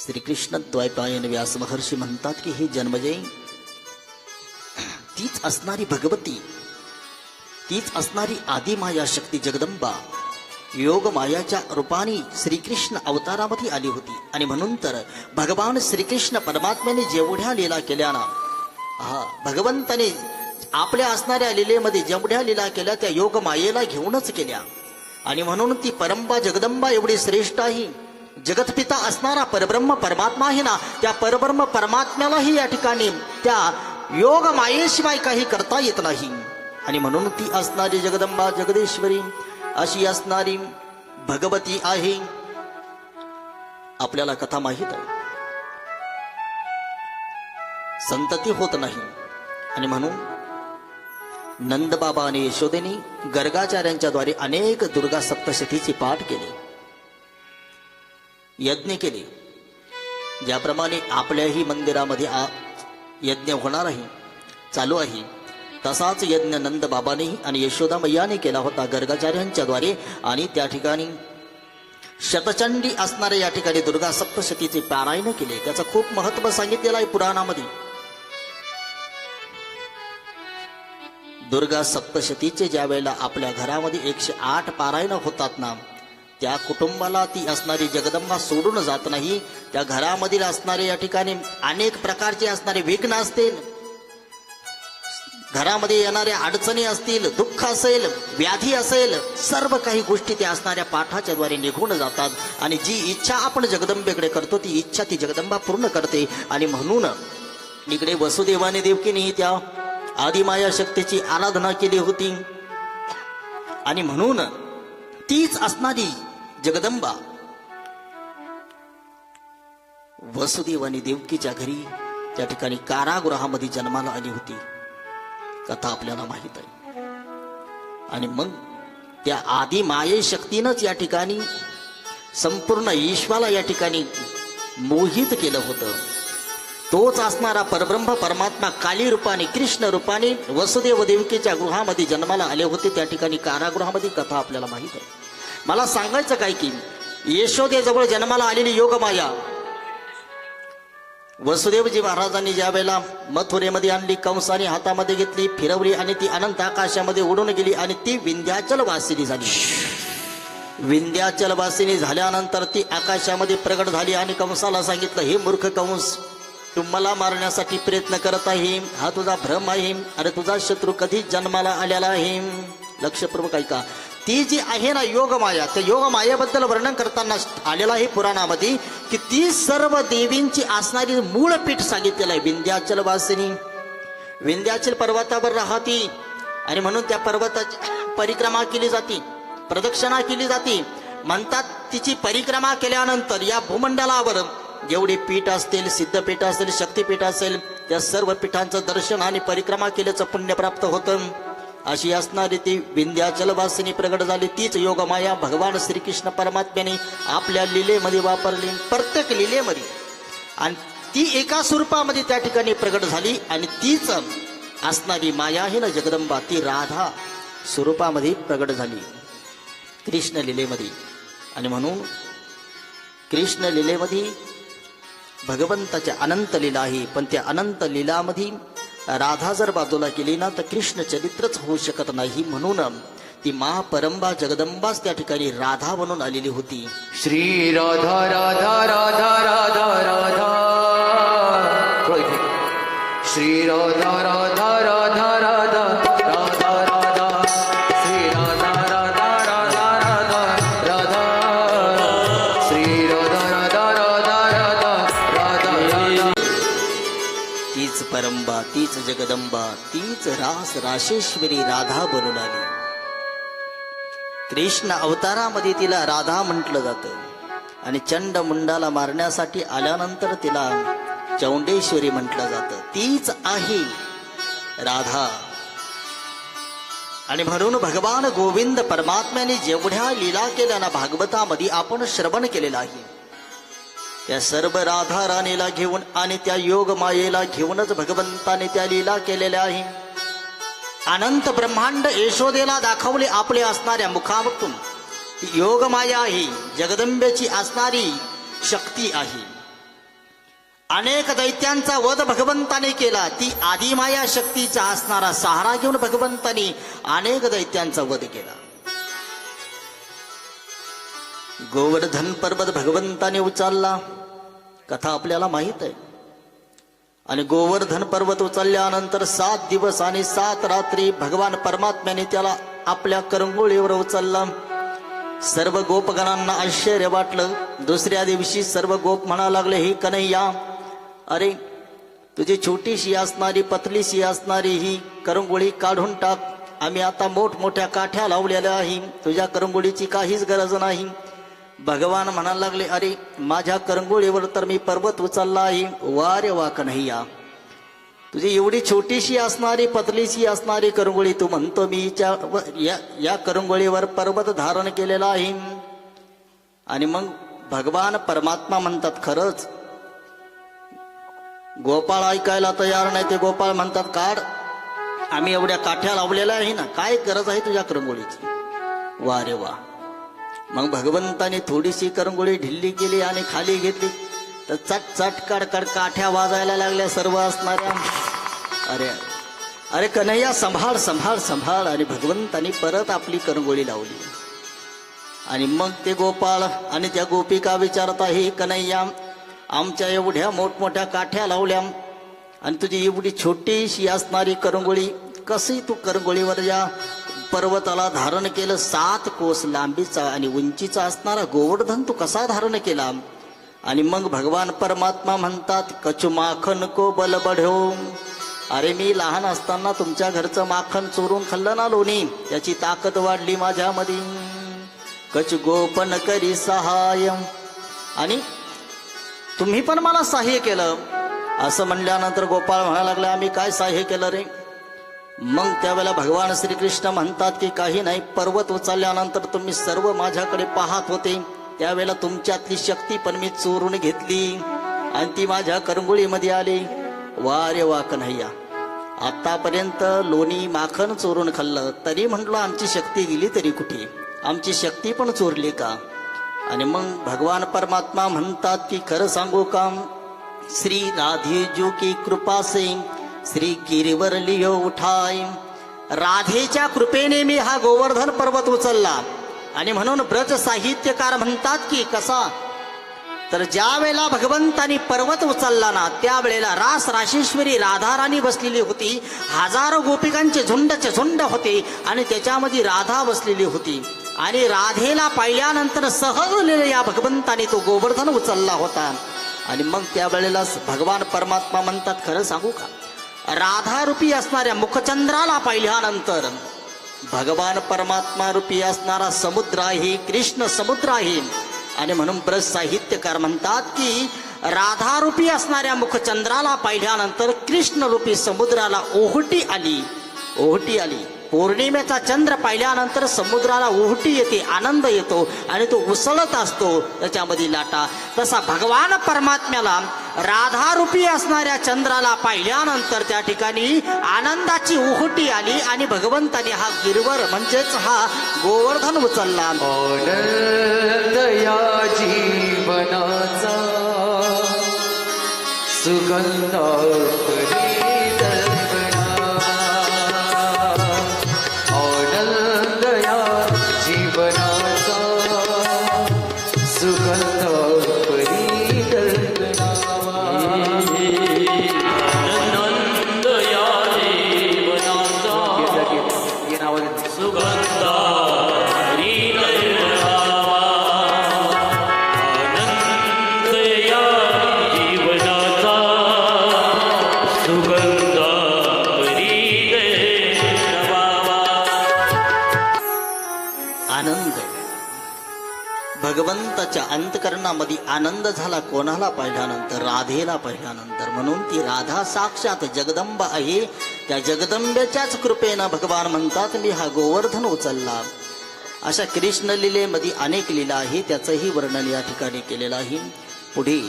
श्रीकृष्ण द्वैपायन व्यास महर्षी म्हणतात की हे जन्मजय, तीच असणारी भगवती, तीच असणारी आदिमाया शक्ती जगदंबा योग मायाच्या रूपाने श्रीकृष्ण अवतारामध्ये आली होती. आणि म्हणून तर भगवान श्रीकृष्ण परमात्म्याने जेवढ्या लीला केल्या ना, भगवंताने आपल्या असणाऱ्या लीलेमध्ये जेवढ्या लीला केल्या त्या योग मायेला घेऊनच केल्या. आणि म्हणून ती परंबा जगदंबा एवढी श्रेष्ठ आहे. जगतपिता असणारा परब्रह्म परमात्मा आहे ना, त्या परब्रह्म परमात्म्यालाही या ठिकाणी त्या योग मायेशिवाय काही करता येत नाही. आणि म्हणून ती असणारी जगदंबा जगदेश्वरी अशी असणारी भगवती आहे. आपल्याला कथा माहित आहे, संतती होत नाही. आणि म्हणून नंदबाबा आणि यशोदेनी गर्गाचार्यांच्या द्वारे अनेक दुर्गा सप्तशतीचे पाठ केले, यज्ञ केले. ज्याप्रमाणे आपल्याही मंदिरामध्ये यज्ञ होणार आहे, चालू आहे, तसाच यज्ञ नंद बाबानेही आणि यशोदा मैयाने केला होता गर्गाचार्यांच्या द्वारे. आणि त्या ठिकाणी शतचंडी असणारे या ठिकाणी दुर्गा सप्तशतीचे पारायण केले. त्याचं खूप महत्व सांगितलेलं आहे पुराणामध्ये. दुर्गा सप्तशतीचे ज्या वेळेला आपल्या घरामध्ये 108 पारायण होतात ना, त्या कुटुंबाला ती असणारी जगदंबा सोडून जात नाही. त्या घरामधील असणारे या ठिकाणी अनेक प्रकारचे असणारे विघ्न असतील, घरामध्ये येणाऱ्या अडचणी असतील, दुःख असेल, व्याधी असेल, सर्व काही गोष्टी त्या असणाऱ्या पाठाच्या द्वारे निघून जातात. आणि जी इच्छा आपण जगदंबेकडे करतो ती इच्छा ती जगदंबा पूर्ण करते. आणि म्हणून इकडे वसुदेवाने देवकीने त्या आदिमाया शक्तीची आराधना केली होती. आणि म्हणून तीच असणारी जगदंबा वसुदेव आणि देवकीच्या घरी त्या ठिकाणी कारागृहामध्ये जन्माला आली होती. कथा आपल्याला माहित आहे. आणि मग त्या आदिमाये शक्तीनंच या ठिकाणी संपूर्ण ईश्वराला या ठिकाणी मोहित केलं होतं. तोच असणारा परब्रह्म परमात्मा काली रूपाने कृष्ण रूपाने वसुदेव देवकीच्या गृहामध्ये जन्माला आले होते. त्या ठिकाणी कारागृहामध्ये कथा आपल्याला माहित आहे. मला सांगायचं काय की यशोदेजवळ जन्माला आलेली योगमाया वसुदेवजी महाराजांनी ज्या वेळेला मथुरेमध्ये आणली, कंसाने हातामध्ये घेतली, फिरवली आणि ती अनंत आकाशामध्ये उडून गेली आणि ती विंध्याचल वासिनी झाली. विंध्याचल वासिनी झाल्यानंतर ती आकाशामध्ये प्रगट झाली आणि कंसाला सांगितलं, हे मूर्ख कंस, तू मला मारण्यासाठी प्रयत्न करत आहे, हा तुझा भ्रम आहे. अरे तुझा शत्रू कधीच जन्माला आलेला आहे. लक्षपूर्वक ऐका. ती जी आहे ना योगमाया, त्या योगमायेबद्दल वर्णन करताना आलेला आहे पुराणामध्ये की ती सर्व देवींची असणारी मूळ पीठ सांगितलेलं आहे. विंध्याचल वासिनी विंध्याचल पर्वतावर राहती आणि म्हणून त्या पर्वताची परिक्रमा केली जाते, प्रदक्षिणा केली जाते. म्हणतात तिची परिक्रमा केल्यानंतर या भूमंडलावर जेवढे पीठ असतील, सिद्धपीठ असेल, शक्तिपीठ असेल, त्या सर्व पीठांचं दर्शन आणि परिक्रमा केल्याचं पुण्य प्राप्त होतं. अशी असणारी ती विंध्याचल वासिनी प्रगट झाली. तीच योगमाया भगवान श्रीकृष्ण परमात्म्याने आपल्या लीलेमध्ये वापरली, प्रत्येक लीलेमध्ये. आणि ती एका स्वरूपामध्ये त्या ठिकाणी प्रगट झाली. आणि तीच असणारी माया आहे ना जगदंबा, ती राधा स्वरूपामध्ये प्रगट झाली कृष्ण लीलेमध्ये. आणि म्हणून कृष्ण लीलेमध्ये भगवंताच्या अनंत लीला आहे. पण त्या अनंत लीलामध्ये राधा जर बाजूला केली ना तर कृष्ण चरित्रच होऊ शकत नाही. म्हणून ती महापरंबा जगदंबाच त्या ठिकाणी राधा म्हणून आलेली होती. श्री राधा राधा राधा राधा राधा, श्री राधा राधा राधा राधा राधा राधा, श्री राधा राधा राधा राधा राधा, श्री राधा राधा राधा राधा राधा राधा. तीच परंबा, तीच जगदंबा, तीच रास राशेश्वरी राधा बनून आली. कृष्ण अवतारामध्ये तिला राधा म्हटलं जातं आणि चंड मुंडाला मारण्यासाठी आल्यानंतर तिला चौंडेश्वरी म्हटलं जातं. तीच आहे राधा. आणि म्हणून भगवान गोविंद परमात्म्याने जेवढ्या लीला केल्या ना भागवतामध्ये आपण श्रवण केलेलं आहे, त्या सर्व राधा राणीला घेऊन आणि त्या योग मायेला घेऊनच भगवंताने त्या लीला केलेल्या आहे. अनंत ब्रह्मांड यशोदेला दाखवले आपले असणाऱ्या मुखावरून. योग माया आहे जगदंबेची असणारी शक्ती आहे. अनेक दैत्यांचा वध भगवंताने केला. ती आदिमाया शक्तीचा असणारा सहारा घेऊन भगवंताने अनेक दैत्यांचा वध केला. गोवर्धन पर्वत भगवंताने उचलला, कथा आपल्याला माहित आहे. आणि गोवर्धन पर्वत उचलल्यानंतर 7 दिवस आणि 7 रात्री भगवान परमात्म्याने त्याला आपल्या करंगोळीवर उचलला. सर्व गोपगणांना आश्चर्य वाटलं. दुसऱ्या दिवशी सर्व गोप म्हणा लागले, ही कन्हैया, अरे तुझी छोटीशी असणारी पतलीशी असणारी ही करंगोळी काढून टाक. आम्ही आता मोठमोठ्या काठ्या लावलेल्या आहे, तुझ्या करंगोळीची काहीच गरज नाही. भगवान म्हणायला लागले, अरे माझ्या करंगोळीवर तर मी पर्वत उचलला आहे. वा रे वा कन्हैया, तुझी एवढी छोटीशी असणारी पतलीशी असणारी करंगोळी, तू म्हणतो मी या करंगोळीवर पर्वत धारण केलेला आहे. आणि मग भगवान परमात्मा म्हणतात, खरंच. गोपाळ ऐकायला तयार नाही. ते गोपाळ म्हणतात, काढ, आम्ही एवढ्या काठ्या लावलेल्या आहे ना, काय गरज आहे तुझ्या करंगोळीची. वा रे वा. मग भगवंताने थोडीशी करंगोळी ढिल्ली केली आणि खाली घेतली, तर चट चट कडकड काठ्या वाजायला लागल्या सर्व असणाऱ्या. अरे अरे कन्हैया, संभाळ संभाळ संभाळ. आणि भगवंताने परत आपली करंगोळी लावली. आणि मग ते गोपाळ आणि त्या गोपिका विचारत आहे, कन्हैया, आमच्या एवढ्या मोठमोठ्या काठ्या लावल्या आणि तुझी एवढी छोटीशी असणारी करंगोळी कशी तू करंगोळीवर या पर्वताला धारण केलं. 7 कोस लांबीचा आणि उंचीचा असणारा गोवर्धन तू कसा धारण केला. आणि मग भगवान परमात्मा म्हणतात, कचू माखन को बल बढ्यो. अरे मी लहान असताना तुमच्या घरचं माखन चोरून खाल्लं ना लोणी, त्याची ताकद वाढली माझ्यामध्ये. कच गोपन करी सहाय. आणि तुम्ही पण मला सहाय्य केलं. असं म्हणल्यानंतर गोपाळ म्हणायला लागला, आम्ही काय सहाय्य केलं रे. मग त्यावेळेला भगवान श्रीकृष्ण म्हणतात की काही नाही, पर्वत उचलल्यानंतर तुम्ही सर्व माझ्याकडे पाहत होते, त्यावेळेला तुमच्यातली शक्ती पण मी चोरून घेतली आणि ती माझ्या करंगोळीमध्ये आली. वा रे वा कन्हैया, आतापर्यंत लोणी माखन चोरून खाल्लं तरी म्हटलं आमची शक्ती गेली तरी कुठे, आमची शक्ती पण चोरली का. आणि मग भगवान परमात्मा म्हणतात की खरं सांगू का, श्री राधेजू की कृपा से श्री गिरीवर लियो उठाय. राधेच्या कृपेने मी हा गोवर्धन पर्वत उचलला. आणि म्हणून ब्रज साहित्यकार म्हणतात की कसा, तर ज्या वेळेला भगवंतानी पर्वत उचलला ना, त्यावेळेला रास राशेश्वरी राधाराणी बसलेली होती. हजारो गोपिकांचे झुंडचे झुंड होते आणि त्याच्यामध्ये राधा बसलेली होती. आणि राधेला पाहिल्यानंतर सहज या भगवंताने तो गोवर्धन उचलला होता. आणि मग त्यावेळेला भगवान परमात्मा म्हणतात, खरं सांगू का, राधा रूपी असणाऱ्या मुखचंद्राला पाहिल्यानंतर भगवान परमात्मा रूपी असणारा समुद्र आहे, कृष्ण समुद्र आहे. आणि म्हणून ब्रज साहित्यकार म्हणतात की राधा रूपी असणाऱ्या मुखचंद्राला पाहिल्यानंतर कृष्ण रूपी समुद्राला ओहटी आली. ओहटी आली. पौर्णिमेचा चंद्र पाहिल्यानंतर समुद्राला ओहटी येते, आनंद येतो आणि तो उसळत असतो त्याच्यामध्ये लाटा. तसा भगवान परमात्म्याला राधारूपी असणाऱ्या चंद्राला पाहिल्यानंतर त्या ठिकाणी आनंदाची ओहटी आली आणि भगवंताने हा गिरवर म्हणजेच हा गोवर्धन उचलला. आनंद या जीवनाचा सुगंध भगवंताच्या अंतकरणामध्ये आनंद झाला कोणाला पाहिल्यानंतर, राधेला पाहिल्यानंतर. म्हणून ती राधा साक्षात जगदंबा आहे. त्या जगदंबेच्याच कृपेनं भगवान म्हणतात मी हा गोवर्धन उचलला. अशा कृष्ण लीलेमध्ये अनेक लीला आहे, त्याचंही वर्णन या ठिकाणी केलेलं आहे. पुढे